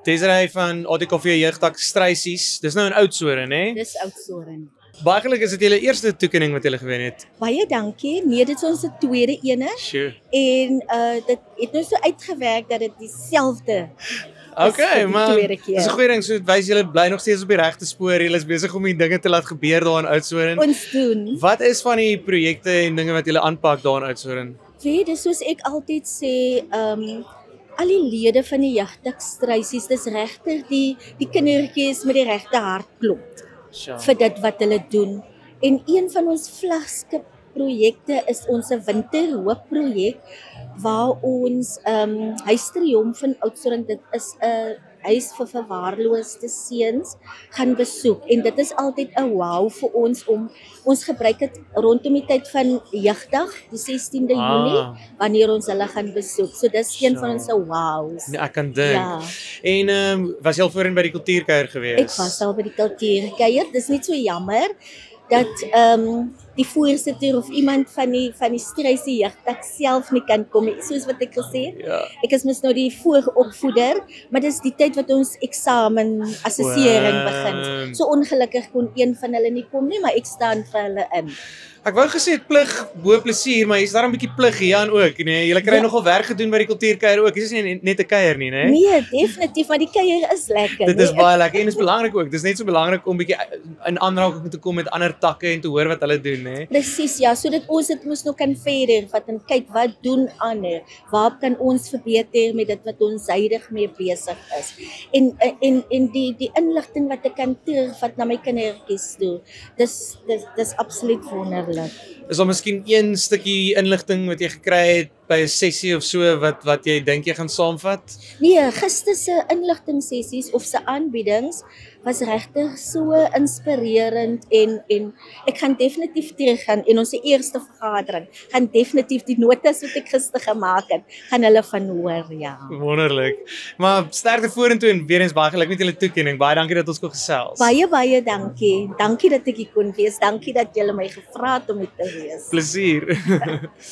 Desiree van ATKV Jeugdag Struisies. Dis nou in Oudtshoorn, hè? Dis Oudtshoorn. Baie geluk, is dit julle eerste toekenning wat julle gewen het? Baie dankie. Nee, dit is ons tweede ene. Sure. En dit het nou so uitgewerk dat dit dieselfde Okay, die maar tweede keer. dis 'n goeie ding, so dit wys julle bly nog steeds op die regte spoor. Julle is besig om die dinge te laat gebeur daar in Oudtshoorn. Ons doen. Wat is van die projekte en dinge wat julle aanpak daar in Oudtshoorn? Weet, dis soos ek altyd sê, al die lede van die Jeugdag Struisies, dis regtig die kindertjies met die regte hartklop vir dit wat hulle doen. En een van ons vlaggenskap projekte is ons winterhoop projek waar ons Huis Triomf in Oudtshoorn, dit is 'n huis vir verwaarloosde seuns, gaan besoek. En dit is altyd 'n wow vir ons gebruik dit rondom die tyd van Jeugdag, die 16de Junie, wanneer ons hulle gaan besoek. So dis een van ons wows. Nee, ek kan dink. Ja. En was jy al voorheen by die kultuurkuier gewees? Ek was al by die kultuurkuier. Dis net so jammer dat die voorsitter of iemand van die Struisie Jeugdag self nie kan kom nie, soos wat ek gesê het. Ja. Ek is mos nou die vooropvoeder, maar dis die tyd wat ons eksamen assessering begin. So ongelukkig kon een van hulle nie kom nie, maar ek staan vir hulle in. Ek wou gesê het plig bo plesier, maar hier's daar 'n bietjie plig hieraan ook, nee. Julle kry nogal werk gedoen by die kultuurkuier ook. Dit is nie net 'n kuier nie, né? Nee, definitief, maar die kuier is lekker. Dit is baie lekker en dit is belangrik ook. Dit is net so belangrik om bietjie in aanraking te kom met ander takke en te hoor wat hulle doen, né? Presies, ja, sodat ons dit mos nou kan verder vat en kyk wat doen ander. Waar kan ons verbeter met dit wat ons huidig mee besig is? En die inligting wat ek kan terugvat na my kindertjies toe. Dis absoluut wonderlik. Is daar miskien een stukkie inligting wat jy gekry het by 'n sessie of so wat jy dink jy gaan saamvat? Nee, gister se inligtingsessies of se aanbiedings was regtig so inspirerend en ek gaan definitief teruggaan en ons eerste vergadering gaan definitief die notas wat ek gister gemaak het, gaan hulle van hoor, ja. Wonderlik. Maar sterkte vorentoe en weer eens baie geluk met julle toekenning. Baie dankie dat ons kon gesels. Baie dankie. Dankie dat ek hier kon wees. Dankie dat julle my gevra het om dit te wees. Plesier.